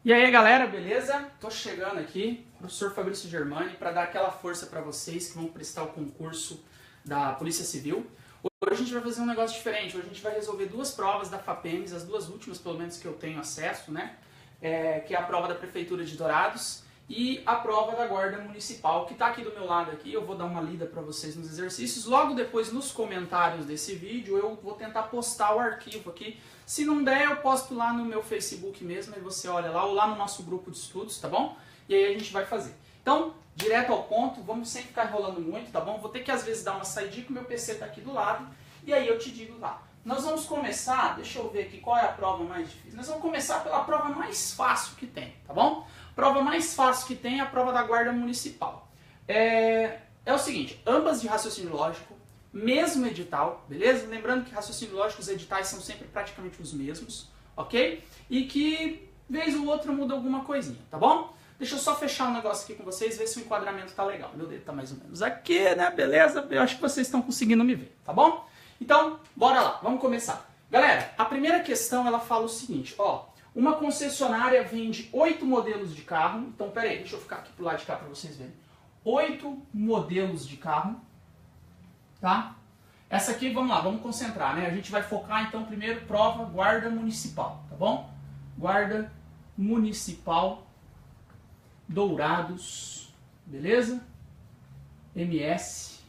E aí galera, beleza? Tô chegando aqui, professor Fabrício Germani, para dar aquela força para vocês que vão prestar o concurso da Polícia Civil. Hoje a gente vai fazer um negócio diferente, hoje a gente vai resolver duas provas da FAPEMS, as duas últimas pelo menos que eu tenho acesso, né? Que é a prova da Prefeitura de Dourados e a prova da Guarda Municipal, que está aqui do meu lado aqui. Eu vou dar uma lida para vocês nos exercícios. Logo depois, nos comentários desse vídeo, eu vou tentar postar o arquivo aqui. Se não der, eu posto lá no meu Facebook mesmo, aí você olha lá, ou lá no nosso grupo de estudos, tá bom? E aí a gente vai fazer. Então, direto ao ponto, vamos sem ficar enrolando muito, tá bom? Vou ter que às vezes dar uma saidinha, que o meu PC tá aqui do lado, e aí eu te digo lá. Nós vamos começar, deixa eu ver aqui qual é a prova mais difícil. Nós vamos começar pela prova mais fácil que tem, tá bom? A prova mais fácil que tem é a prova da Guarda Municipal. É o seguinte, ambas de raciocínio lógico, mesmo edital, beleza? Lembrando que raciocínio lógico, os editais são sempre praticamente os mesmos, ok? E que, vez ou outra, muda alguma coisinha, tá bom? Deixa eu só fechar um negócio aqui com vocês, ver se o enquadramento tá legal. Meu dedo tá mais ou menos aqui, né? Beleza? Eu acho que vocês estão conseguindo me ver, tá bom? Então, bora lá, vamos começar. Galera, a primeira questão, ela fala o seguinte, ó. Uma concessionária vende 8 modelos de carro. Então, peraí, deixa eu ficar aqui pro lado de cá para vocês verem. 8 modelos de carro, tá? Essa aqui, vamos lá, vamos concentrar, né? A gente vai focar, então, primeiro, prova Guarda Municipal, tá bom? Guarda Municipal Dourados, beleza? MS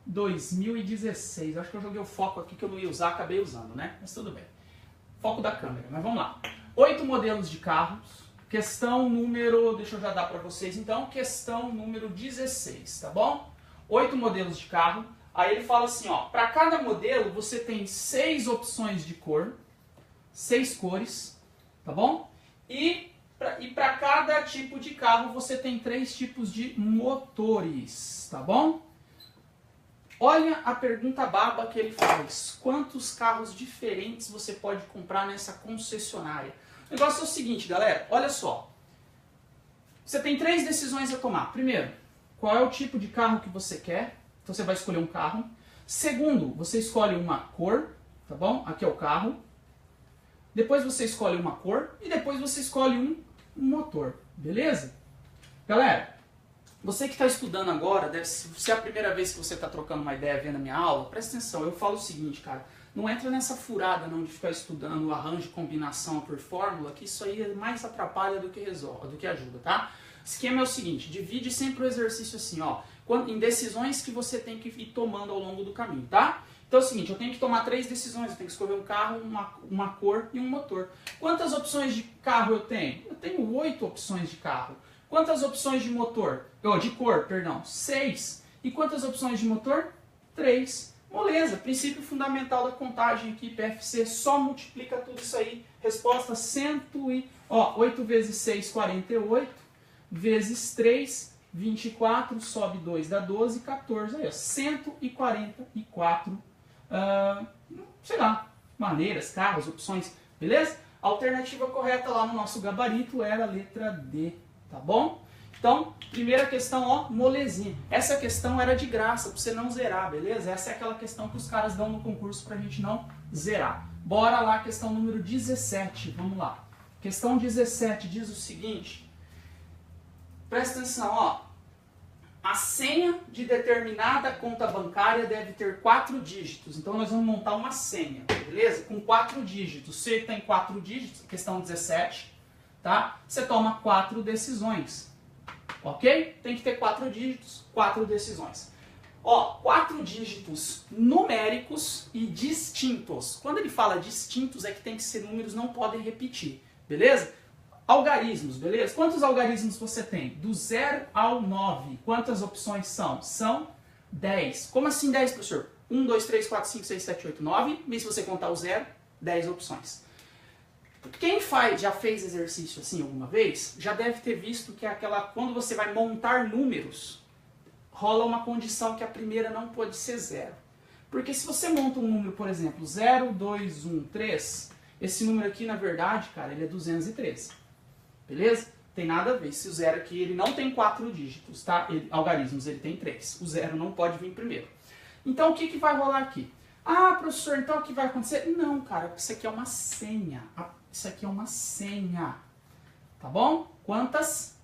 2016. Acho que eu joguei o foco aqui que eu não ia usar, acabei usando, né? Mas tudo bem. Foco da câmera, mas vamos lá. 8 modelos de carros. Questão número, deixa eu já dar para vocês então, questão número 16, tá bom? 8 modelos de carro. Aí ele fala assim, ó, para cada modelo você tem 6 opções de cor, 6 cores, tá bom? E para cada tipo de carro você tem 3 tipos de motores, tá bom? Olha a pergunta baba que ele faz. Quantos carros diferentes você pode comprar nessa concessionária? O negócio é o seguinte, galera. Olha só. Você tem 3 decisões a tomar. Primeiro, qual é o tipo de carro que você quer? Então você vai escolher um carro. Segundo, você escolhe uma cor, tá bom? Aqui é o carro. Depois você escolhe uma cor e depois você escolhe um motor, beleza? Galera, você que está estudando agora, deve ser a primeira vez que você está trocando uma ideia vendo a minha aula, presta atenção, eu falo o seguinte, cara, não entra nessa furada não de ficar estudando o arranjo, combinação por fórmula, que isso aí mais atrapalha do que resolve, do que ajuda, tá? O esquema é o seguinte, divide sempre o exercício assim, ó, em decisões que você tem que ir tomando ao longo do caminho, tá? Então é o seguinte, eu tenho que tomar 3 decisões, eu tenho que escolher um carro, uma cor e um motor. Quantas opções de carro eu tenho? Eu tenho 8 opções de carro. Quantas opções de motor? De cor, perdão, 6. E quantas opções de motor? 3. Beleza, princípio fundamental da contagem aqui, PFC, só multiplica tudo isso aí. Resposta 8 vezes 6, 48, vezes 3, 24, sobe 2 dá 12, 14, aí ó, 144, sei lá, maneiras, carros, opções, beleza? A alternativa correta lá no nosso gabarito era a letra D. Tá bom? Então, primeira questão, ó, molezinha. Essa questão era de graça, pra você não zerar, beleza? Essa é aquela questão que os caras dão no concurso pra gente não zerar. Bora lá, questão número 17, vamos lá. Questão 17 diz o seguinte, presta atenção, ó. A senha de determinada conta bancária deve ter 4 dígitos. Então, nós vamos montar uma senha, beleza? Com 4 dígitos. Se tem 4 dígitos, questão 17... tá? Você toma 4 decisões, ok? Tem que ter 4 dígitos, 4 decisões. Ó, 4 dígitos numéricos e distintos. Quando ele fala distintos é que tem que ser números, não podem repetir, beleza? Algarismos, beleza? Quantos algarismos você tem? Do 0 ao 9. Quantas opções são? São 10. Como assim 10, professor? 1, 2, 3, 4, 5, 6, 7, 8, 9. E se você contar o 0, 10 opções. Quem já fez exercício assim alguma vez, já deve ter visto que quando você vai montar números, rola uma condição que a primeira não pode ser 0. Porque se você monta um número, por exemplo, 0, 2, 1, 3, esse número aqui, na verdade, cara, ele é 213. Beleza? Tem nada a ver. Esse 0 aqui, ele não tem 4 dígitos, tá? Algarismos, ele tem 3. O 0 não pode vir primeiro. Então, o que vai rolar aqui? Ah, professor, então o que vai acontecer? Não, cara, isso aqui é uma senha. Isso aqui é uma senha. tá bom? Quantas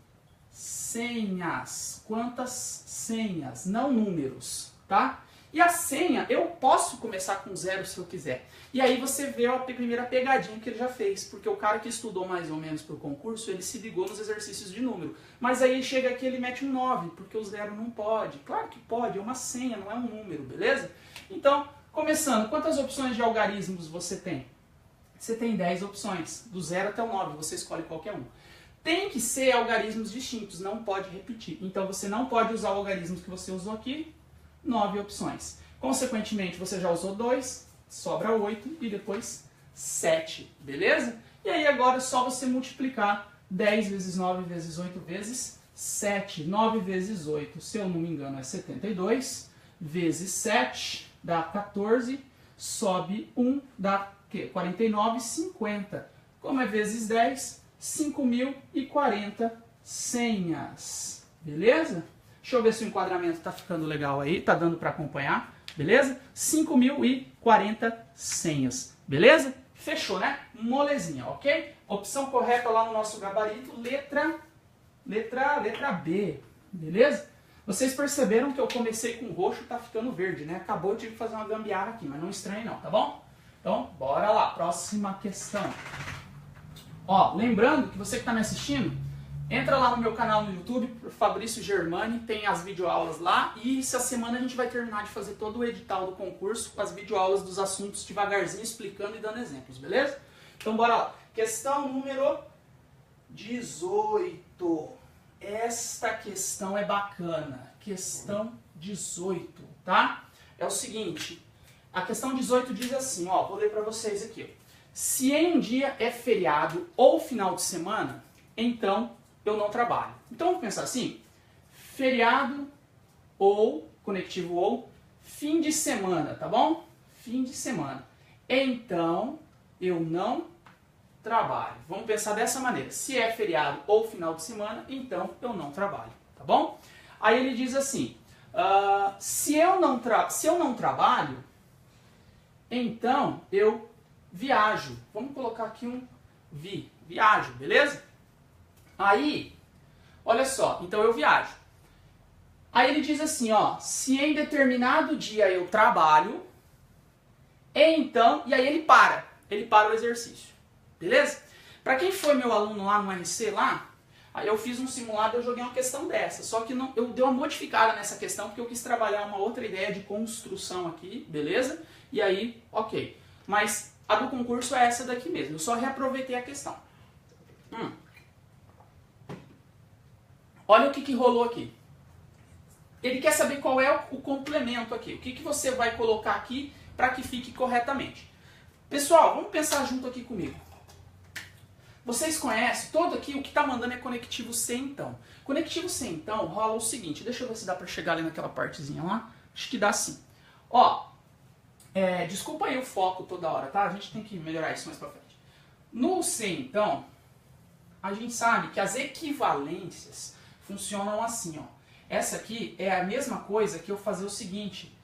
senhas? Quantas senhas? Não números, tá? E a senha, eu posso começar com 0 se eu quiser. E aí você vê a primeira pegadinha que ele já fez, porque o cara que estudou mais ou menos para o concurso, ele se ligou nos exercícios de número. Mas aí chega aqui e ele mete um 9, porque o 0 não pode. Claro que pode, é uma senha, não é um número, beleza? Então, começando, quantas opções de algarismos você tem? Você tem 10 opções, do 0 até o 9, você escolhe qualquer um. Tem que ser algarismos distintos, não pode repetir. Então você não pode usar o algarismo que você usou aqui, 9 opções. Consequentemente, você já usou 2, sobra 8 e depois 7, beleza? E aí agora é só você multiplicar 10 vezes 9 vezes 8 vezes 7. 9 vezes 8, se eu não me engano, é 72, vezes 7 dá 14, sobe 1, dá 49, 50. Como é vezes 10, 5.040 senhas, beleza? Deixa eu ver se o enquadramento está ficando legal aí, tá dando para acompanhar, beleza? 5.040 senhas, beleza? Fechou, né? Molezinha, ok? Opção correta lá no nosso gabarito, letra B, beleza? Vocês perceberam que eu comecei com roxo e tá ficando verde, né? Acabou, eu tive que fazer uma gambiarra aqui, mas não estranhe não, tá bom? Então, bora lá, próxima questão. Ó, lembrando que você que está me assistindo, entra lá no meu canal no YouTube, Fabrício Germani, tem as videoaulas lá, e essa semana a gente vai terminar de fazer todo o edital do concurso, com as videoaulas dos assuntos devagarzinho, explicando e dando exemplos, beleza? Então bora lá. Questão número 18. Esta questão é bacana. Questão 18, tá? É o seguinte, a questão 18 diz assim, ó, vou ler para vocês aqui. Se em um dia é feriado ou final de semana, então eu não trabalho. Então vamos pensar assim, feriado ou, conectivo ou, fim de semana, tá bom? Fim de semana. Então eu não trabalho. Não pensar dessa maneira. Se é feriado ou final de semana, então eu não trabalho, tá bom? Aí ele diz assim, se eu não trabalho, então eu viajo. Vamos colocar aqui um viajo, beleza? Aí, olha só, então eu viajo. Aí ele diz assim, ó, se em determinado dia eu trabalho, então, e aí ele para o exercício, beleza? Para quem foi meu aluno lá no RC lá, aí eu fiz um simulado, eu joguei uma questão dessa, só que não, eu dei uma modificada nessa questão, porque eu quis trabalhar uma outra ideia de construção aqui, beleza? E aí, ok. Mas a do concurso é essa daqui mesmo, eu só reaproveitei a questão. Olha o que rolou aqui. Ele quer saber qual é o complemento aqui, o que você vai colocar aqui para que fique corretamente. Pessoal, vamos pensar junto aqui comigo. Vocês conhecem, todo aqui, o que está mandando é conectivo C então. Conectivo C então rola o seguinte, deixa eu ver se dá para chegar ali naquela partezinha lá, acho que dá sim. Ó, desculpa aí o foco toda hora, tá? A gente tem que melhorar isso mais pra frente. No C então, a gente sabe que as equivalências funcionam assim, ó. Essa aqui é a mesma coisa que eu fazer o seguinte,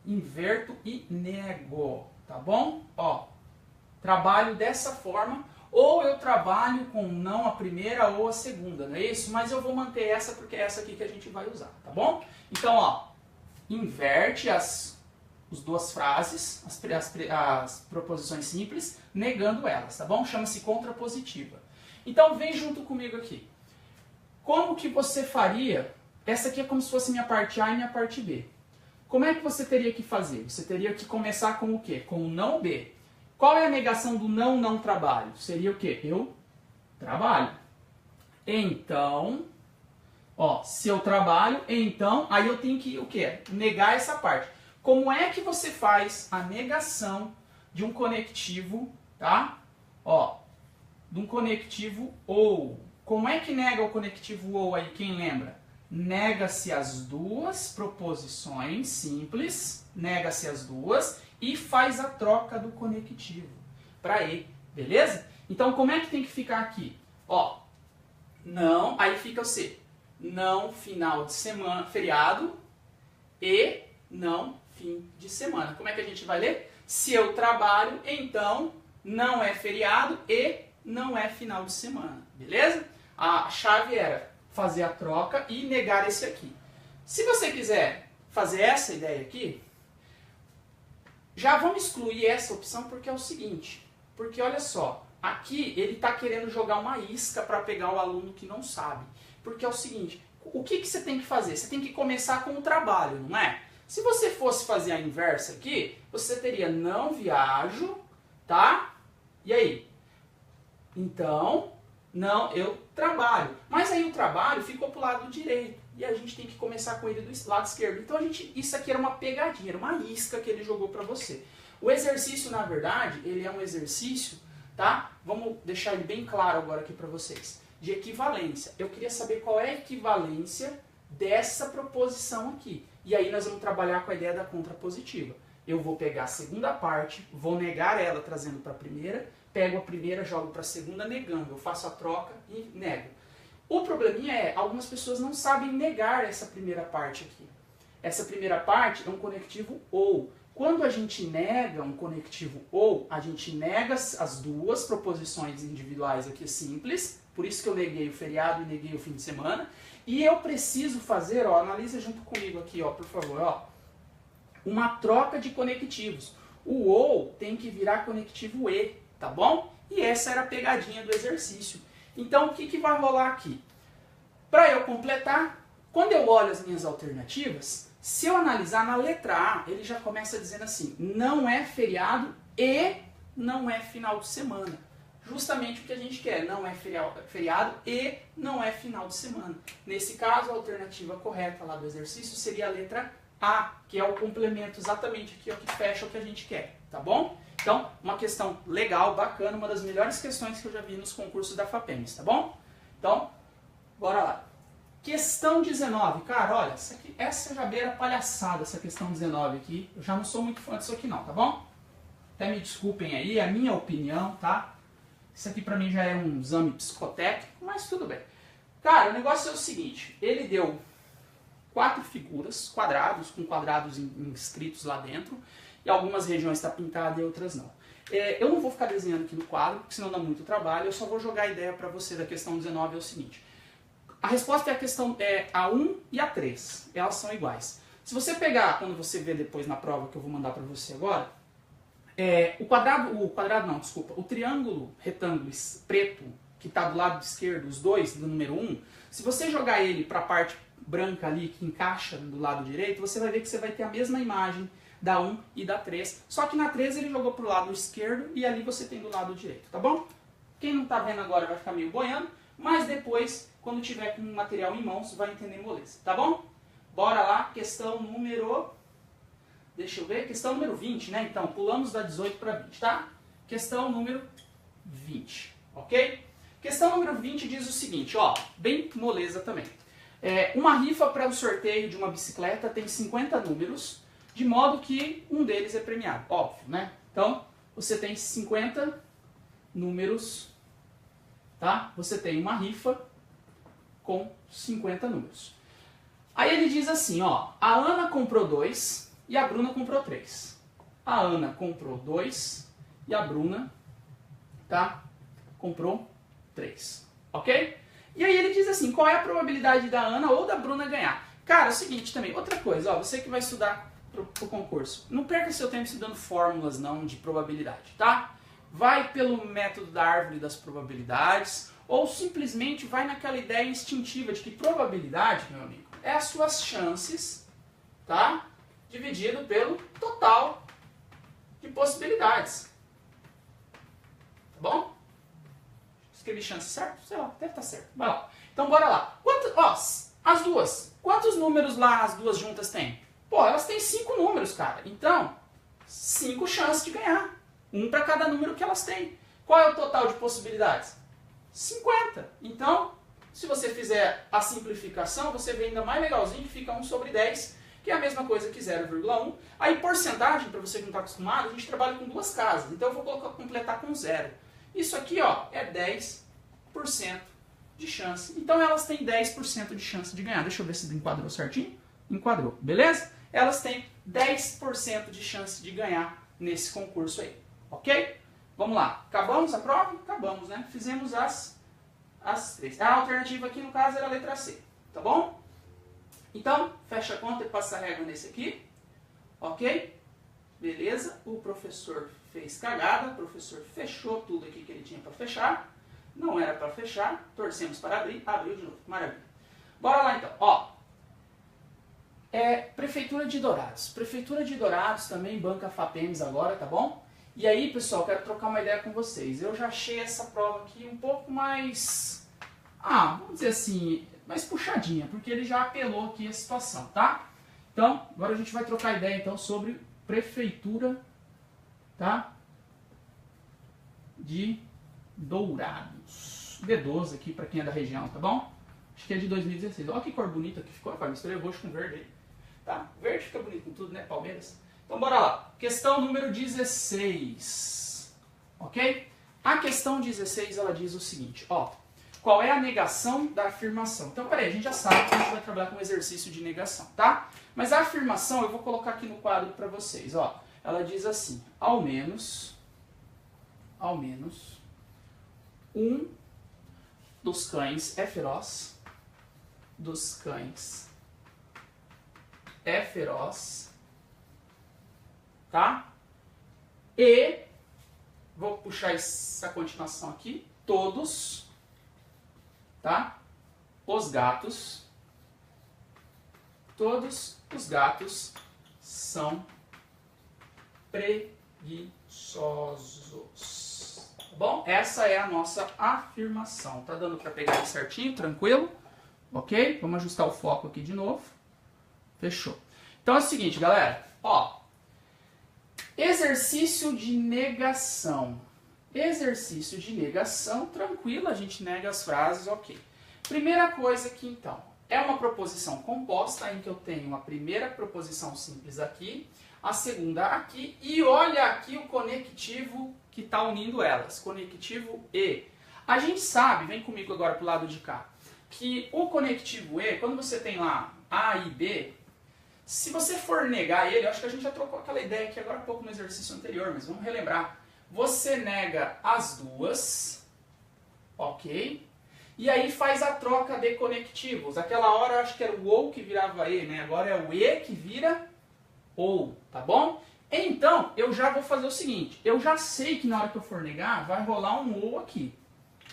inverto e nego, tá bom? Ó, trabalho dessa forma, ou eu trabalho com não a primeira ou a segunda, não é isso? Mas eu vou manter essa porque é essa aqui que a gente vai usar, tá bom? Então, ó, inverte as duas frases, as proposições simples, negando elas, tá bom? Chama-se contrapositiva. Então, vem junto comigo aqui. Como que você faria? Essa aqui é como se fosse minha parte A e minha parte B. Como é que você teria que fazer? Você teria que começar com o quê? Com o não B. Qual é a negação do não trabalho? Seria o quê? Eu trabalho. Então, ó, se eu trabalho, então, aí eu tenho que o quê? Negar essa parte. Como é que você faz a negação de um conectivo, tá? Ó, de um conectivo ou. Como é que nega o conectivo ou aí, quem lembra? Nega-se as duas proposições simples, nega-se as duas e faz a troca do conectivo para E, beleza? Então, como é que tem que ficar aqui? Ó, não, aí fica o C. Não final de semana, feriado e não fim de semana. Como é que a gente vai ler? Se eu trabalho, então não é feriado e não é final de semana, beleza? A chave era fazer a troca e negar esse aqui. Se você quiser fazer essa ideia aqui, já vamos excluir essa opção porque é o seguinte, porque olha só, aqui ele está querendo jogar uma isca para pegar o aluno que não sabe. Porque é o seguinte, o que você tem que fazer? Você tem que começar com o trabalho, não é? Se você fosse fazer a inversa aqui, você teria não viajo, tá? E aí? Então, não, eu trabalho. Mas aí o trabalho ficou para o lado direito. E a gente tem que começar com ele do lado esquerdo. Então isso aqui era uma pegadinha, era uma isca que ele jogou para você. O exercício, na verdade, ele é um exercício, tá? Vamos deixar ele bem claro agora aqui para vocês. De equivalência. Eu queria saber qual é a equivalência dessa proposição aqui. E aí nós vamos trabalhar com a ideia da contrapositiva. Eu vou pegar a segunda parte, vou negar ela trazendo para a primeira, pego a primeira, jogo para a segunda negando. Eu faço a troca e nego. O probleminha é, algumas pessoas não sabem negar essa primeira parte aqui. Essa primeira parte é um conectivo ou. Quando a gente nega um conectivo ou, a gente nega as duas proposições individuais aqui simples, por isso que eu neguei o feriado e neguei o fim de semana, e eu preciso fazer, ó, analisa junto comigo aqui, ó, por favor, ó, uma troca de conectivos. O ou tem que virar conectivo e, tá bom? E essa era a pegadinha do exercício. Então, o que vai rolar aqui? Para eu completar, quando eu olho as minhas alternativas, se eu analisar na letra A, ele já começa dizendo assim, não é feriado e não é final de semana. Justamente o que a gente quer, não é feriado e não é final de semana. Nesse caso, a alternativa correta lá do exercício seria a letra A, que é o complemento exatamente aqui, ó, que fecha o que a gente quer, tá bom? Então, uma questão legal, bacana, uma das melhores questões que eu já vi nos concursos da FAPEMS, tá bom? Então, bora lá. Questão 19, cara, olha, essa já beira palhaçada, essa questão 19 aqui. Eu já não sou muito fã disso aqui não, tá bom? Até me desculpem aí, é a minha opinião, tá? Isso aqui pra mim já é um exame psicotécnico, mas tudo bem. Cara, o negócio é o seguinte, ele deu 4 figuras, quadrados, com quadrados inscritos lá dentro, e algumas regiões está pintada e outras não. Eu não vou ficar desenhando aqui no quadro, porque senão dá muito trabalho, eu só vou jogar a ideia pra você da questão 19, é o seguinte. A resposta é a questão A1 e A3, elas são iguais. Se você pegar, quando você vê depois na prova que eu vou mandar pra você agora, o triângulo retângulo preto, que está do lado esquerdo, os dois do número 1, se você jogar ele para a parte branca ali, que encaixa do lado direito, você vai ver que você vai ter a mesma imagem da 1 e da 3, só que na 3 ele jogou para o lado esquerdo e ali você tem do lado direito, tá bom? Quem não está vendo agora vai ficar meio boiando, mas depois, quando tiver com o material em mãos, vai entender moleza, tá bom? Bora lá, questão número... Deixa eu ver, questão número 20, né? Então, pulamos da 18 para 20, tá? Questão número 20, ok? Questão número 20 diz o seguinte, ó, bem moleza também. Uma rifa para o sorteio de uma bicicleta tem 50 números, de modo que um deles é premiado, óbvio, né? Então, você tem 50 números, tá? Você tem uma rifa com 50 números. Aí ele diz assim, ó, a Ana comprou 2... e a Bruna comprou 3. A Ana comprou 2 e a Bruna, tá, comprou 3. Ok? E aí ele diz assim, qual é a probabilidade da Ana ou da Bruna ganhar? Cara, é o seguinte também, outra coisa, ó, você que vai estudar pro concurso, não perca seu tempo estudando fórmulas não de probabilidade, tá? Vai pelo método da árvore das probabilidades ou simplesmente vai naquela ideia instintiva de que probabilidade, meu amigo, é as suas chances, tá? Dividido pelo total de possibilidades. Tá bom? Escrevi chance certo? Sei lá, deve estar certo. Vai lá. Então bora lá. As duas. Quantos números lá as duas juntas têm? Pô, elas têm 5 números, cara. Então, 5 chances de ganhar. Um para cada número que elas têm. Qual é o total de possibilidades? 50. Então, se você fizer a simplificação, você vê ainda mais legalzinho que fica 1 sobre 10, que é a mesma coisa que 0,1. Aí porcentagem, para você que não está acostumado, a gente trabalha com 2 casas. Então eu vou completar com 0. Isso aqui, ó, é 10% de chance. Então elas têm 10% de chance de ganhar. Deixa eu ver se enquadrou certinho. Enquadrou, beleza? Elas têm 10% de chance de ganhar nesse concurso aí. Ok? Vamos lá. Acabamos a prova? Acabamos, né? Fizemos as 3. A alternativa aqui, no caso, era a letra C. Tá bom? Então, fecha a conta e passa a régua nesse aqui. Ok? Beleza? O professor fez cagada. O professor fechou tudo aqui que ele tinha para fechar. Não era para fechar. Torcemos para abrir. Abriu de novo. Maravilha. Bora lá, então. Ó. Prefeitura de Dourados. Prefeitura de Dourados também banca a FAPEMS agora, tá bom? E aí, pessoal, quero trocar uma ideia com vocês. Eu já achei essa prova aqui um pouco mais... vamos dizer assim, mais puxadinha, porque ele já apelou aqui a situação, tá? Então, agora a gente vai trocar ideia, então, sobre Prefeitura, tá? De Dourados. D12 aqui, para quem é da região, tá bom? Acho que é de 2016. Olha que cor bonita que ficou, rapaz. Misturei roxo com verde aí. Tá? Verde fica bonito com tudo, né? Palmeiras. Então, bora lá. Questão número 16. Ok? A questão 16, ela diz o seguinte, ó. Qual é a negação da afirmação? Então, peraí, a gente já sabe que a gente vai trabalhar com um exercício de negação, tá? Mas a afirmação, eu vou colocar aqui no quadro para vocês, ó. Ela diz assim, ao menos um dos cães é feroz, tá? E, vou puxar essa continuação aqui, todos, tá? Todos os gatos são preguiçosos. Tá bom? Essa é a nossa afirmação. Tá dando para pegar aí certinho, tranquilo? Ok? Vamos ajustar o foco aqui de novo. Fechou. Então é o seguinte, galera. Ó, exercício de negação. Exercício de negação, tranquilo, a gente nega as frases, ok. Primeira coisa aqui, então, é uma proposição composta em que eu tenho a primeira proposição simples aqui, a segunda aqui, e olha aqui o conectivo que está unindo elas, conectivo E. A gente sabe, vem comigo agora para o lado de cá, que o conectivo E, quando você tem lá A e B, se você for negar ele, eu acho que a gente já trocou aquela ideia aqui agora há pouco no exercício anterior, mas vamos relembrar. Você nega as duas, ok? E aí faz a troca de conectivos. Aquela hora eu acho que era o OU que virava E, né? Agora é o E que vira OU, tá bom? Então, eu já vou fazer o seguinte. Eu já sei que na hora que eu for negar, vai rolar um OU aqui,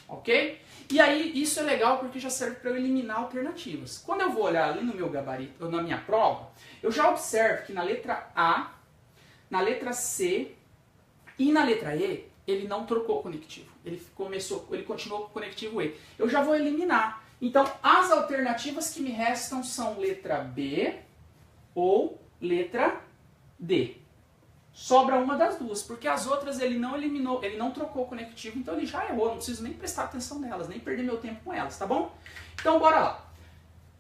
ok? E aí, isso é legal porque já serve para eu eliminar alternativas. Quando eu vou olhar ali no meu gabarito, ou na minha prova, eu já observo que na letra A, na letra C e na letra E, ele não trocou o conectivo. Ele continuou com o conectivo E. Eu já vou eliminar. Então, as alternativas que me restam são letra B ou letra D. Sobra uma das duas, porque as outras ele não eliminou, ele não trocou o conectivo, então ele já errou, não preciso nem prestar atenção nelas, nem perder meu tempo com elas, tá bom? Então, bora lá.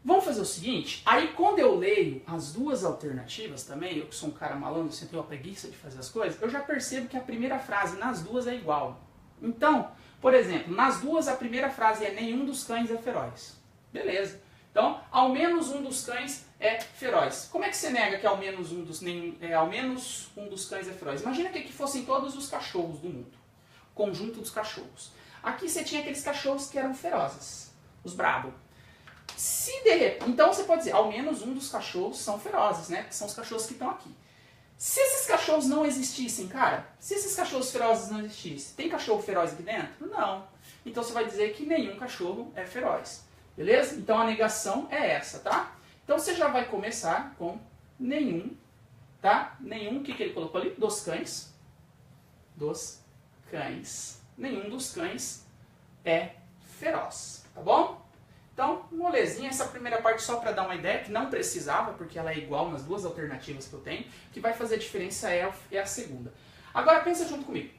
Vamos fazer o seguinte, aí quando eu leio as duas alternativas também, eu que sou um cara malandro, sempre tenho a preguiça de fazer as coisas, eu já percebo que a primeira frase nas duas é igual. Então, por exemplo, nas duas a primeira frase é nenhum dos cães é feroz. Beleza. Então, ao menos um dos cães é feroz. Como é que você nega que ao menos um dos cães é feroz? Imagina que aqui fossem todos os cachorros do mundo. Conjunto dos cachorros. Aqui você tinha aqueles cachorros que eram ferozes. Os brabo. Então você pode dizer, ao menos um dos cachorros são ferozes, né? Que são os cachorros que estão aqui. Se esses cachorros não existissem, cara, se esses cachorros ferozes não existissem, tem cachorro feroz aqui dentro? Não. Então você vai dizer que nenhum cachorro é feroz. Beleza? Então a negação é essa, tá? Então você já vai começar com nenhum, tá? Nenhum, o que ele colocou ali? Dos cães. Dos cães. Nenhum dos cães é feroz, tá bom? Então, molezinha, essa primeira parte só para dar uma ideia, que não precisava, porque ela é igual nas duas alternativas que eu tenho. O que vai fazer a diferença é a segunda. Agora pensa junto comigo.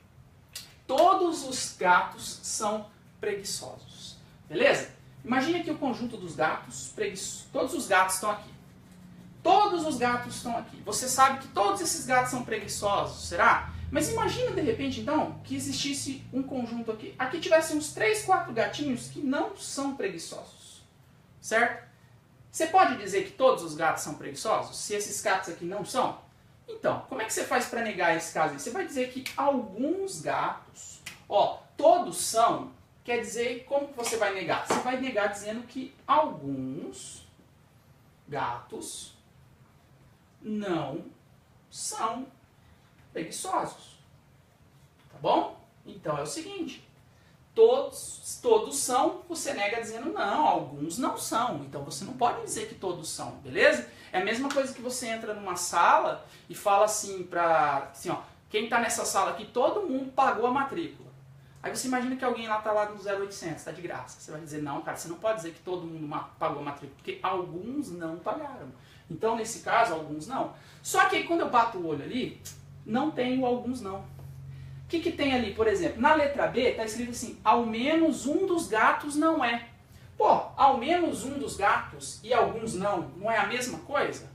Todos os gatos são preguiçosos, beleza? Imagine que o conjunto dos gatos, todos os gatos estão aqui. Todos os gatos estão aqui. Você sabe que todos esses gatos são preguiçosos, será? Mas imagina de repente então que existisse um conjunto aqui. Aqui tivesse uns 3, 4 gatinhos que não são preguiçosos. Certo? Você pode dizer que todos os gatos são preguiçosos? Se esses gatos aqui não são? Então, como é que você faz para negar esse caso aí? Você vai dizer que alguns gatos, ó, todos são, quer dizer, como que você vai negar? Você vai negar dizendo que alguns gatos não são preguiçosos. Tá bom? Então é o seguinte, todos são, você nega dizendo não, alguns não são. Então você não pode dizer que todos são, beleza? É a mesma coisa que você entra numa sala e fala assim assim, ó, quem está nessa sala aqui, todo mundo pagou a matrícula. Aí você imagina que alguém lá está lá no 0800, está de graça. Você vai dizer, não, cara, você não pode dizer que todo mundo pagou a matrícula, porque alguns não pagaram. Então, nesse caso, alguns não. Só que aí, quando eu bato o olho ali, não tem o alguns não. O que tem ali, por exemplo? Na letra B, está escrito assim, ao menos um dos gatos não é. Pô, ao menos um dos gatos e alguns não é a mesma coisa?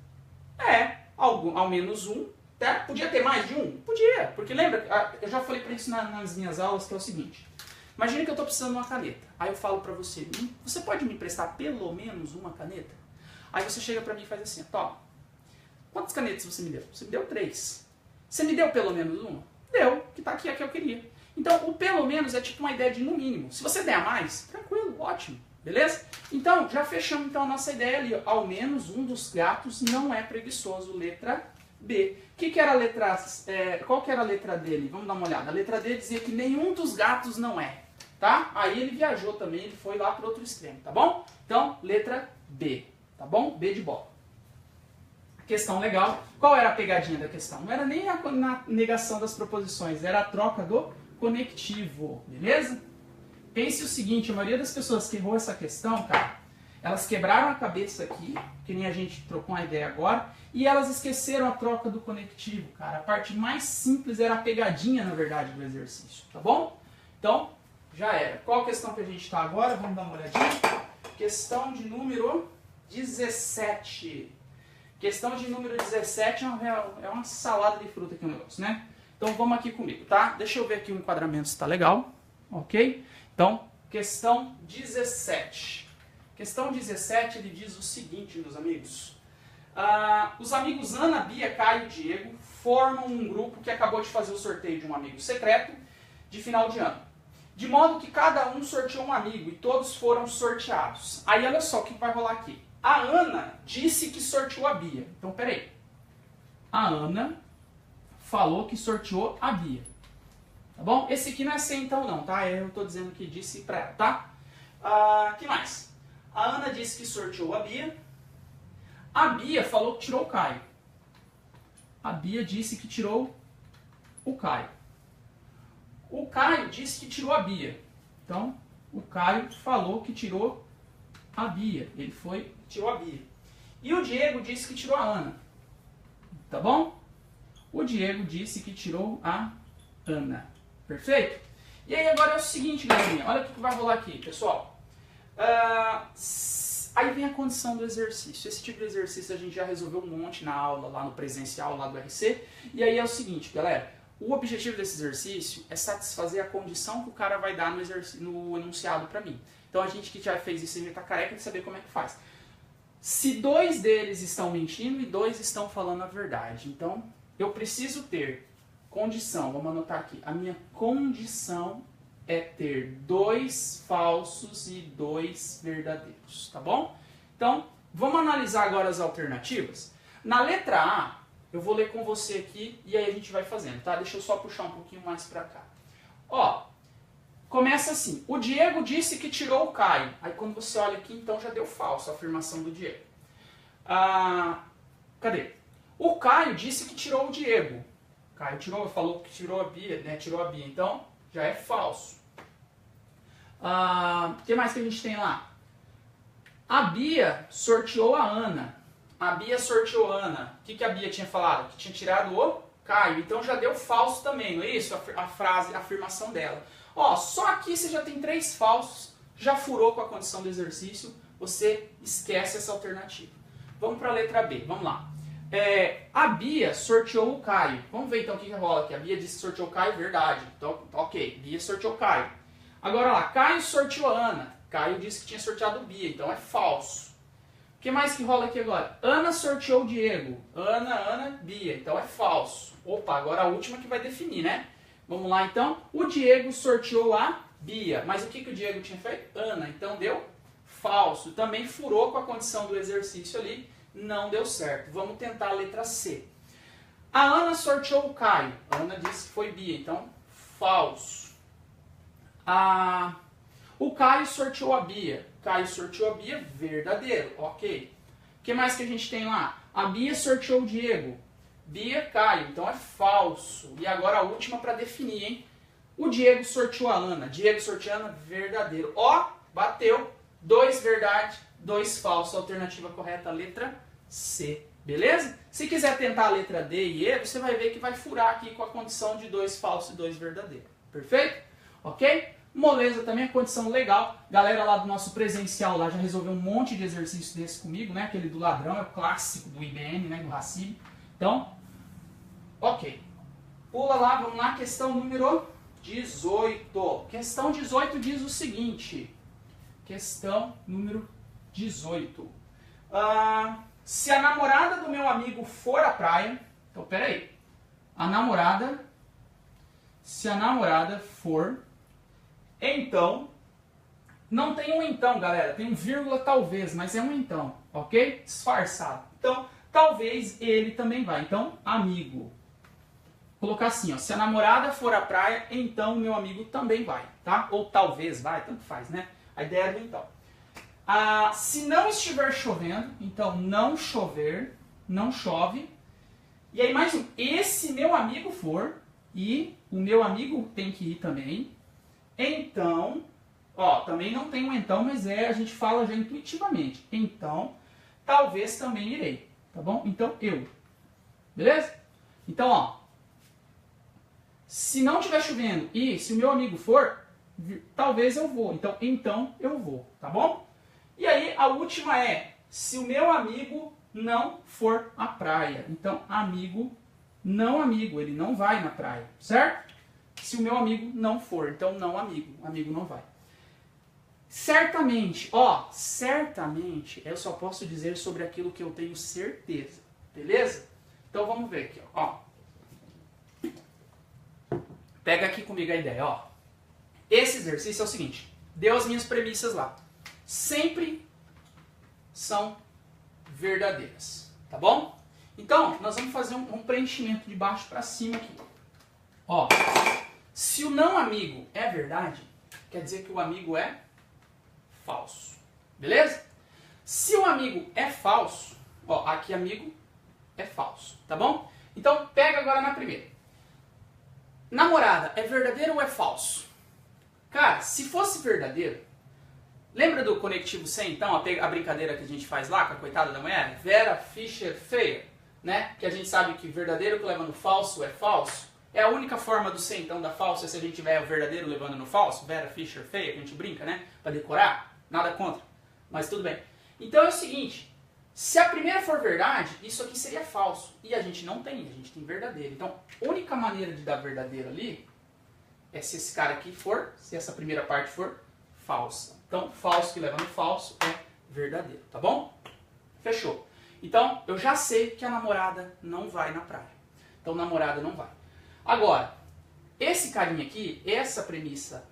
É, ao menos um. Tá? Podia ter mais de um? Podia, porque lembra, eu já falei para isso nas minhas aulas, que é o seguinte. Imagina que eu estou precisando de uma caneta. Aí eu falo para você, você pode me emprestar pelo menos uma caneta? Aí você chega para mim e faz assim, toma. Quantas canetas você me deu? Você me deu 3. Você me deu pelo menos uma? Deu, que tá aqui, a que eu queria. Então, o pelo menos é tipo uma ideia de no mínimo. Se você der a mais, tranquilo, ótimo. Beleza? Então, já fechamos então a nossa ideia ali. Ó. Ao menos um dos gatos não é preguiçoso. Letra B. Que era a letra, qual que era a letra dele? Vamos dar uma olhada. A letra D dizia que nenhum dos gatos não é. Tá? Aí ele viajou também, ele foi lá para outro extremo. Tá bom? Então, letra B. Tá bom? B de bola. Questão legal. Qual era a pegadinha da questão? Não era nem a negação das proposições, era a troca do conectivo. Beleza? Pense o seguinte, a maioria das pessoas que errou essa questão, cara, elas quebraram a cabeça aqui, que nem a gente trocou uma ideia agora, e elas esqueceram a troca do conectivo, cara. A parte mais simples era a pegadinha, na verdade, do exercício, tá bom? Então, já era. Qual questão que a gente está agora? Vamos dar uma olhadinha. Questão de número 17. Questão de número 17 é uma salada de fruta aqui o negócio, né? Então vamos aqui comigo, tá? Deixa eu ver aqui o enquadramento se está legal, ok? Então, questão 17. Questão 17, ele diz o seguinte, meus amigos. Os amigos Ana, Bia, Caio e Diego formam um grupo que acabou de fazer o sorteio de um amigo secreto de final de ano. De modo que cada um sorteou um amigo e todos foram sorteados. Aí olha só o que vai rolar aqui. A Ana disse que sorteou a Bia. Então, peraí. A Ana falou que sorteou a Bia. Tá bom? Esse aqui não é C então não, tá? Eu tô dizendo que disse pra ela, tá? Que mais? A Ana disse que sorteou a Bia. A Bia falou que tirou o Caio. A Bia disse que tirou o Caio. O Caio disse que tirou a Bia. Então, o Caio falou que tirou a Bia. Ele tirou a Bia. E o Diego disse que tirou a Ana. Tá bom? O Diego disse que tirou a Ana. Perfeito? E aí agora é o seguinte, galerinha. Olha o que vai rolar aqui, pessoal. Aí vem a condição do exercício. Esse tipo de exercício a gente já resolveu um monte na aula, lá no presencial, lá do RC. E aí é o seguinte, galera. O objetivo desse exercício é satisfazer a condição que o cara vai dar no enunciado para mim. Então a gente que já fez isso, a gente tá careca de saber como é que faz. Se 2 deles estão mentindo e 2 estão falando a verdade. Então eu preciso ter condição, vamos anotar aqui. A minha condição é ter 2 falsos e 2 verdadeiros, tá bom? Então, vamos analisar agora as alternativas. Na letra A, eu vou ler com você aqui e aí a gente vai fazendo, tá? Deixa eu só puxar um pouquinho mais pra cá. Ó, começa assim. O Diego disse que tirou o Caio. Aí quando você olha aqui, então já deu falso a afirmação do Diego. Cadê? O Caio disse que tirou o Diego. O Caio falou que tirou a Bia, né? Tirou a Bia. Então, já é falso. O que mais que a gente tem lá? A Bia sorteou a Ana. A Bia sorteou a Ana. O que a Bia tinha falado? Que tinha tirado o Caio. Então já deu falso também, não é isso? A afirmação dela. Ó, só aqui você já tem 3 falsos. Já furou com a condição do exercício. Você esquece essa alternativa. Vamos para a letra B. Vamos lá. A Bia sorteou o Caio. Vamos ver então o que rola aqui. A Bia disse que sorteou o Caio, verdade. Então, ok. Bia sorteou o Caio. Agora lá, Caio sorteou a Ana. Caio disse que tinha sorteado o Bia, então é falso. O que mais que rola aqui agora? Ana sorteou o Diego. Ana, Bia. Então é falso. Opa, agora a última que vai definir, né? Vamos lá então. O Diego sorteou a Bia. Mas o que o Diego tinha feito? Ana. Então deu falso. Também furou com a condição do exercício ali. Não deu certo. Vamos tentar a letra C. A Ana sorteou o Caio. A Ana disse que foi Bia. Então, falso. O Caio sorteou a Bia. Caio sorteou a Bia, verdadeiro. Ok. O que mais que a gente tem lá? A Bia sorteou o Diego. Bia, Caio. Então é falso. E agora a última para definir, hein? O Diego sorteou a Ana. Diego sorteou a Ana, verdadeiro. Ó, bateu. 2 verdade, 2 falso. Alternativa correta, letra C. Beleza? Se quiser tentar a letra D e E, você vai ver que vai furar aqui com a condição de 2 falso e 2 verdadeiro. Perfeito? Ok? Moleza também é condição legal. Galera lá do nosso presencial lá já resolveu um monte de exercício desse comigo, né? Aquele do ladrão, é o clássico do IBM, né? Do Hassib. Então, ok. Pula lá, vamos lá, questão número 18. Questão 18 diz o seguinte. Questão número 18. Se a namorada do meu amigo for à praia... Então, peraí. Se a namorada for... Então, não tem um então, galera, tem um vírgula talvez, mas é um então, ok? Disfarçado. Então, talvez ele também vai. Então, amigo. Vou colocar assim, ó, se a namorada for à praia, então meu amigo também vai, tá? Ou talvez vai, tanto faz, né? A ideia é do então. Se não estiver chovendo, então não chover, não chove. E aí mais um, esse meu amigo for, e o meu amigo tem que ir também. Então, ó, também não tem um então, mas a gente fala já intuitivamente. Então, talvez também irei, tá bom? Então, eu. Beleza? Então, ó, se não estiver chovendo e se o meu amigo for, talvez eu vou. Então eu vou, tá bom? E aí, a última é, se o meu amigo não for à praia. Então, amigo, não amigo, ele não vai na praia, certo? Se o meu amigo não for, então não amigo, amigo não vai. Certamente, ó, certamente eu só posso dizer sobre aquilo que eu tenho certeza, beleza? Então vamos ver aqui, ó. Pega aqui comigo a ideia, ó. Esse exercício é o seguinte, deu as minhas premissas lá. Sempre são verdadeiras, tá bom? Então, nós vamos fazer um preenchimento de baixo para cima aqui. Ó, se o não amigo é verdade, quer dizer que o amigo é falso. Beleza? Se o amigo é falso, ó, aqui amigo é falso, tá bom? Então, pega agora na primeira. Namorada é verdadeiro ou é falso? Cara, se fosse verdadeiro, lembra do conectivo sem, então, a brincadeira que a gente faz lá com a coitada da mulher? Vera Fischer Feia, né? Que a gente sabe que verdadeiro que leva no falso é falso. É a única forma do ser, então, da falsa, se a gente tiver o verdadeiro levando no falso, Vera Fischer Feia, que a gente brinca, né? Pra decorar, nada contra, mas tudo bem. Então é o seguinte, se a primeira for verdade, isso aqui seria falso. E a gente não tem, a gente tem verdadeiro. Então, a única maneira de dar verdadeiro ali é se esse cara aqui for, se essa primeira parte for falsa. Então, falso que leva no falso é verdadeiro, tá bom? Fechou. Então, eu já sei que a namorada não vai na praia. Então, namorada não vai. Agora, esse carinha aqui, essa premissa,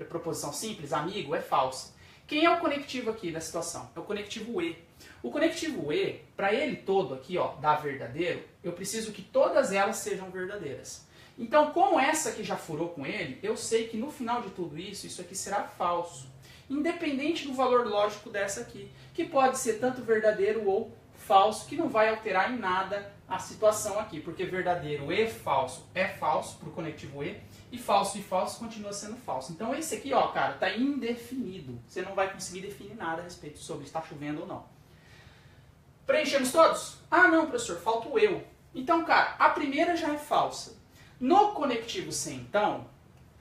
proposição simples, amigo, é falsa. Quem é o conectivo aqui da situação? É o conectivo E. O conectivo E, para ele todo aqui, ó, dar verdadeiro, eu preciso que todas elas sejam verdadeiras. Então, como essa aqui já furou com ele, eu sei que no final de tudo isso, isso aqui será falso. Independente do valor lógico dessa aqui, que pode ser tanto verdadeiro ou falso, que não vai alterar em nada a situação aqui, porque verdadeiro e falso é falso para o conectivo e falso continua sendo falso. Então esse aqui, ó, cara, tá indefinido. Você não vai conseguir definir nada a respeito sobre se está chovendo ou não. Preenchemos todos? Ah, não, professor, falta o eu. Então, cara, a primeira já é falsa. No conectivo sem, então,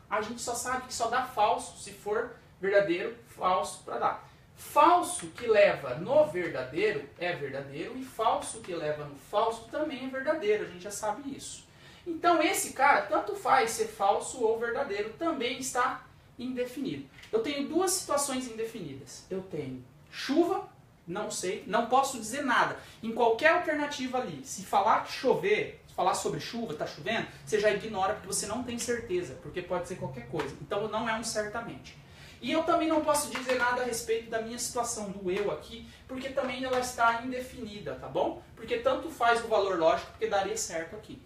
a gente só sabe que só dá falso se for verdadeiro, falso para dar. Falso que leva no verdadeiro é verdadeiro e falso que leva no falso também é verdadeiro, a gente já sabe isso. Então esse cara, tanto faz ser falso ou verdadeiro, também está indefinido. Eu tenho duas situações indefinidas. Eu tenho chuva Não sei, não posso dizer nada. Em qualquer alternativa ali, se falar chover, falar sobre chuva, tá chovendo, você já ignora porque você não tem certeza, porque pode ser qualquer coisa. Então não é um certamente. E eu também não posso dizer nada a respeito da minha situação, do eu aqui, porque também ela está indefinida, tá bom? Porque tanto faz o valor lógico, porque daria certo aqui.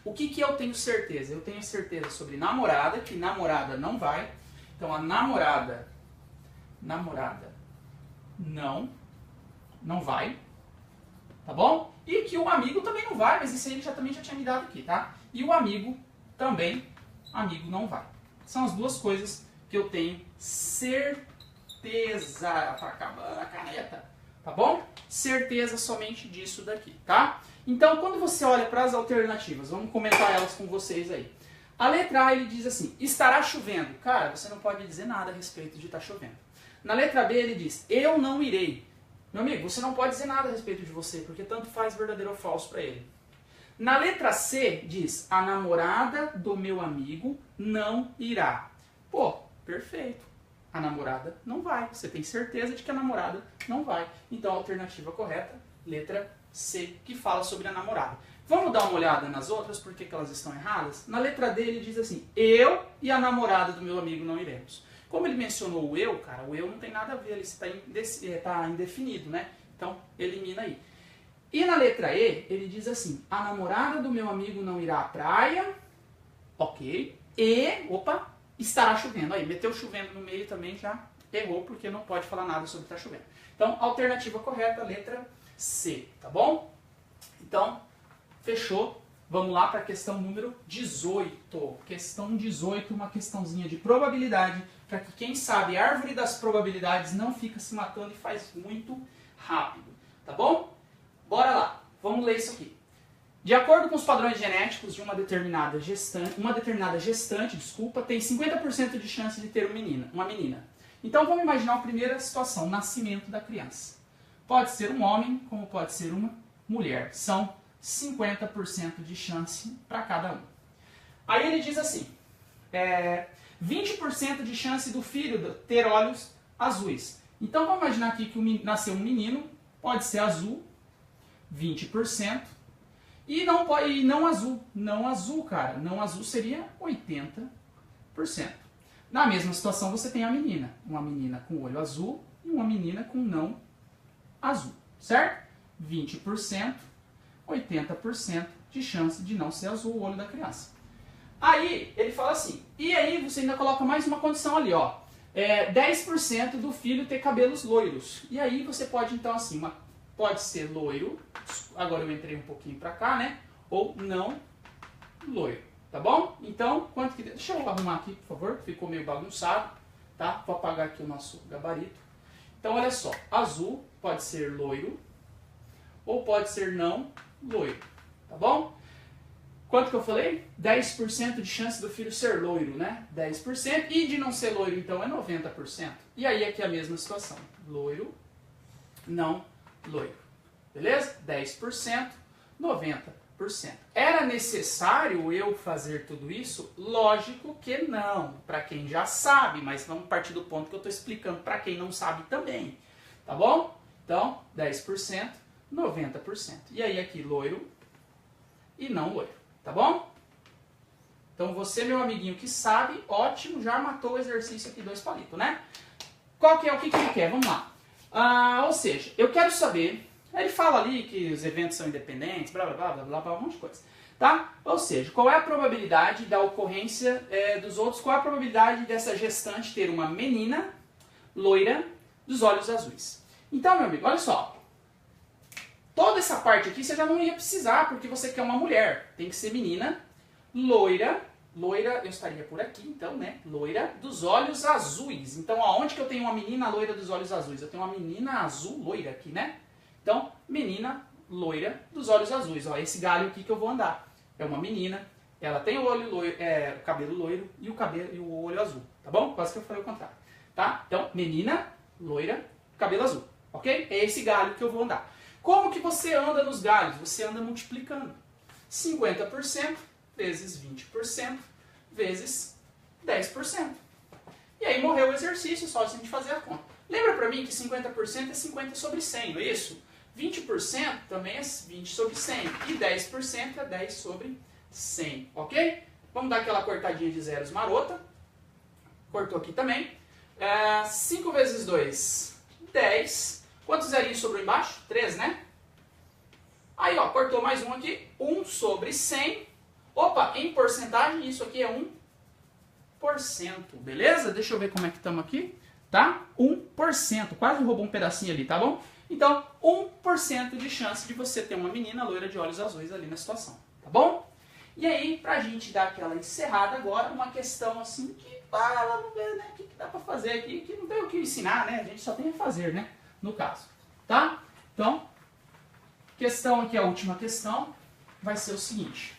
O que eu tenho certeza? Eu tenho certeza sobre namorada, que namorada não vai. Então a namorada não vai, tá bom? E que o amigo também não vai, mas isso aí ele também já tinha me dado aqui, tá? E o amigo também, amigo não vai. São as duas coisas que eu tenho certeza. Tá acabando a caneta, tá bom? Certeza somente disso daqui, tá? Então, quando você olha para as alternativas, vamos comentar elas com vocês aí. A letra A, ele diz assim, estará chovendo. Cara, você não pode dizer nada a respeito de estar chovendo. Na letra B, ele diz, eu não irei. Meu amigo, você não pode dizer nada a respeito de você, porque tanto faz verdadeiro ou falso para ele. Na letra C, diz, a namorada do meu amigo não irá. Pô, perfeito. A namorada não vai. Você tem certeza de que a namorada não vai. Então, a alternativa correta, letra C, que fala sobre a namorada. Vamos dar uma olhada nas outras, porque que elas estão erradas? Na letra D, ele diz assim, eu e a namorada do meu amigo não iremos. Como ele mencionou o eu, cara, o eu não tem nada a ver, ele está indefinido, né? Então, elimina aí. E na letra E, ele diz assim, a namorada do meu amigo não irá à praia, ok, e, opa, estará chovendo. Aí, meteu chovendo no meio também, já errou, porque não pode falar nada sobre estar chovendo. Então, alternativa correta, letra C, tá bom? Então, fechou. Vamos lá para a questão número 18. Questão 18, uma questãozinha de probabilidade, para que quem sabe a árvore das probabilidades não fica se matando e faz muito rápido, tá bom? Bora lá, vamos ler isso aqui. De acordo com os padrões genéticos de uma determinada gestante, tem 50% de chance de ter uma menina. Então vamos imaginar a primeira situação, o nascimento da criança. Pode ser um homem, como pode ser uma mulher. São 50% de chance para cada um. Aí ele diz assim, 20% de chance do filho ter olhos azuis. Então vamos imaginar aqui que nasceu um menino, pode ser azul, 20%, e não azul. Não azul, cara. Não azul seria 80%. Na mesma situação você tem a menina. Uma menina com olho azul e uma menina com não azul. Certo? 20%, 80% de chance de não ser azul o olho da criança. Aí ele fala assim, e aí você ainda coloca mais uma condição ali, ó. 10% do filho ter cabelos loiros. E aí você pode então assim, pode ser loiro, agora eu entrei um pouquinho pra cá, né? Ou não loiro, tá bom? Então, quanto que... Deixa eu arrumar aqui, por favor, ficou meio bagunçado, tá? Vou apagar aqui o nosso gabarito. Então, olha só, azul pode ser loiro, ou pode ser não loiro, tá bom? Quanto que eu falei? 10% de chance do filho ser loiro, né? 10%, e de não ser loiro, então, é 90%. E aí aqui é a mesma situação, loiro, não loiro, beleza? 10%, 90%. Era necessário eu fazer tudo isso? Lógico que não, para quem já sabe, mas vamos partir do ponto que eu estou explicando para quem não sabe também, tá bom? Então, 10%, 90%. E aí aqui, loiro e não loiro, tá bom? Então você, meu amiguinho que sabe, ótimo, já matou o exercício aqui, 2 palitos, né? Qual que é o que ele quer? Vamos lá. Ou seja, eu quero saber, ele fala ali que os eventos são independentes, blá blá blá blá blá, um monte de coisa, tá? Ou seja, qual é a probabilidade da ocorrência dos outros, qual é a probabilidade dessa gestante ter uma menina loira dos olhos azuis? Então, meu amigo, olha só, toda essa parte aqui você já não ia precisar, porque você quer uma mulher, tem que ser menina, loira, eu estaria por aqui, então, né? Loira dos olhos azuis. Então, aonde que eu tenho uma menina loira dos olhos azuis? Eu tenho uma menina azul loira aqui, né? Então, menina loira dos olhos azuis. Ó, esse galho aqui que eu vou andar. É uma menina, ela tem o olho loiro, o cabelo loiro e o olho azul. Tá bom? Quase que eu falei o contrário. Tá? Então, menina loira, cabelo azul. Ok? É esse galho que eu vou andar. Como que você anda nos galhos? Você anda multiplicando. 50% vezes 20% vezes 10%. E aí morreu o exercício, só a gente fazer a conta. Lembra para mim que 50% é 50 sobre 100, não é isso? 20% também é 20 sobre 100 e 10% é 10 sobre 100, ok? Vamos dar aquela cortadinha de zeros marota. Cortou aqui também. 5 vezes 2, 10. Quantos zerinhos sobrou embaixo? 3, né? Aí, ó, cortou mais um aqui. 1 sobre 100. Opa, em porcentagem, isso aqui é 1%. Beleza? Deixa eu ver como é que estamos aqui. Tá? 1%. Quase roubou um pedacinho ali, tá bom? Então, 1% de chance de você ter uma menina loira de olhos azuis ali na situação. Tá bom? E aí, pra gente dar aquela encerrada agora, uma questão assim que ela não vê, né? O que dá pra fazer aqui, que não tem o que ensinar, né? A gente só tem a fazer, né? No caso. Tá? Então, questão aqui, a última questão, vai ser o seguinte.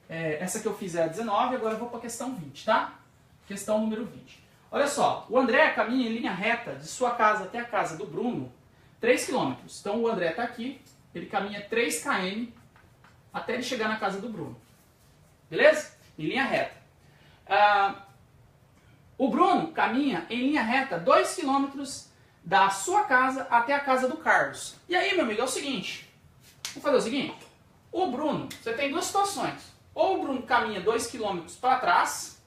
Essa que eu fiz é a 19, agora eu vou pra questão 20, tá? Questão número 20. Olha só, o André caminha em linha reta de sua casa até a casa do Bruno 3 km. Então o André está aqui, ele caminha 3 km até ele chegar na casa do Bruno. Beleza? Em linha reta. O Bruno caminha em linha reta 2 km da sua casa até a casa do Carlos. E aí, meu amigo, é o seguinte. Vamos fazer o seguinte. O Bruno, você tem duas situações. Ou o Bruno caminha 2 km para trás,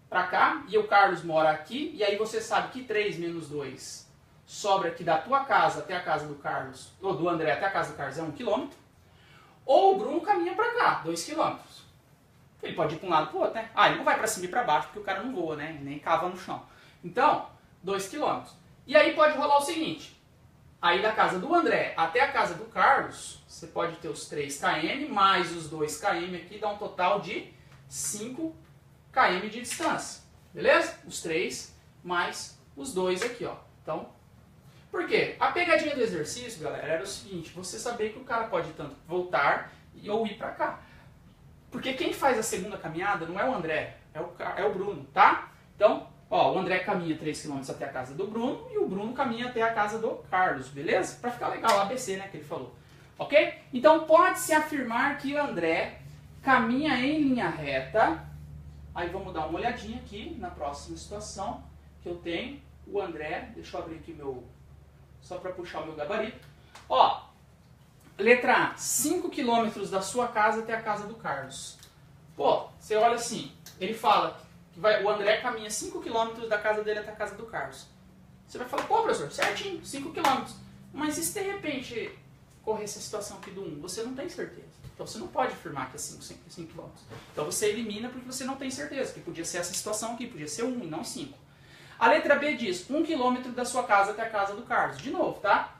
para cá, e o Carlos mora aqui, e aí você sabe que 3 menos 2 sobra aqui da tua casa até a casa do Carlos, ou do André até a casa do Carlos é 1 km. Ou o Bruno caminha para cá, 2 km. Ele pode ir para um lado para o outro, né? Ele não vai para cima e para baixo, porque o cara não voa, né? Nem cava no chão. Então, 2 km. E aí pode rolar o seguinte. Aí da casa do André até a casa do Carlos, você pode ter os 3 km mais os 2 km aqui, dá um total de 5 km de distância. Beleza? Os 3 mais os 2 aqui, ó. Então, por quê? A pegadinha do exercício, galera, era o seguinte, você saber que o cara pode tanto voltar ou ir pra cá. Porque quem faz a segunda caminhada não é o André, é o Bruno, tá? Então, ó, o André caminha 3 km até a casa do Bruno e o Bruno caminha até a casa do Carlos, beleza? Pra ficar legal, ABC, né, que ele falou. Ok? Então, pode-se afirmar que o André caminha em linha reta. Aí vamos dar uma olhadinha aqui na próxima situação que eu tenho. O André, deixa eu abrir aqui só para puxar o meu gabarito. Ó, letra A, 5 km da sua casa até a casa do Carlos. Pô, você olha assim, ele fala que o André caminha 5 km da casa dele até a casa do Carlos. Você vai falar, pô, professor, certinho, 5 km. Mas e se de repente correr essa situação aqui do 1? Você não tem certeza. Então você não pode afirmar que é 5 km. Então você elimina porque você não tem certeza, que podia ser essa situação aqui, podia ser 1 e não 5. A letra B diz 1 km da sua casa até a casa do Carlos. De novo, tá?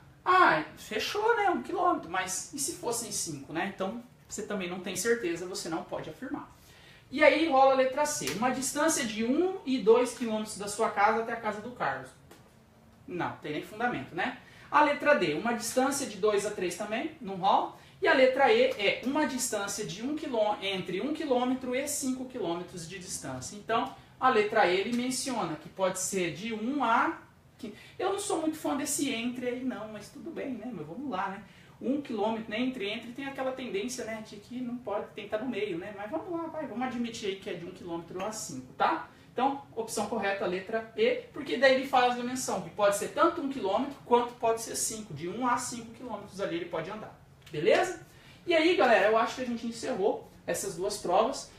Fechou, né? 1 km. Mas e se fossem 5, né? Então você também não tem certeza, você não pode afirmar. E aí rola a letra C. Uma distância de 1 e 2 km da sua casa até a casa do Carlos. Não, tem nem fundamento, né? A letra D, uma distância de 2 a 3 também, não rola. E a letra E é uma distância de entre 1 km e 5 km de distância. Então, a letra E ele menciona que pode ser de 1 a... Eu não sou muito fã desse entre aí não, mas tudo bem, né? Mas vamos lá, né? 1 km, né? Entre tem aquela tendência, né? De que não pode, tem que estar no meio, né? Mas vamos lá, vamos admitir aí que é de 1 km a 5, tá? Então, opção correta, a letra E, porque daí ele faz a menção que pode ser tanto 1 km quanto pode ser 5, de 1 a 5 km ali ele pode andar. Beleza? E aí, galera, eu acho que a gente encerrou essas duas provas.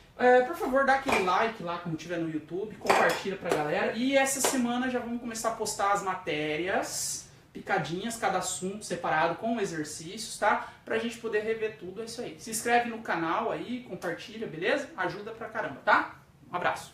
Por favor, dá aquele like lá, como tiver no YouTube, compartilha pra galera. E essa semana já vamos começar a postar as matérias picadinhas, cada assunto separado com exercícios, tá? Pra gente poder rever tudo, é isso aí. Se inscreve no canal aí, compartilha, beleza? Ajuda pra caramba, tá? Um abraço.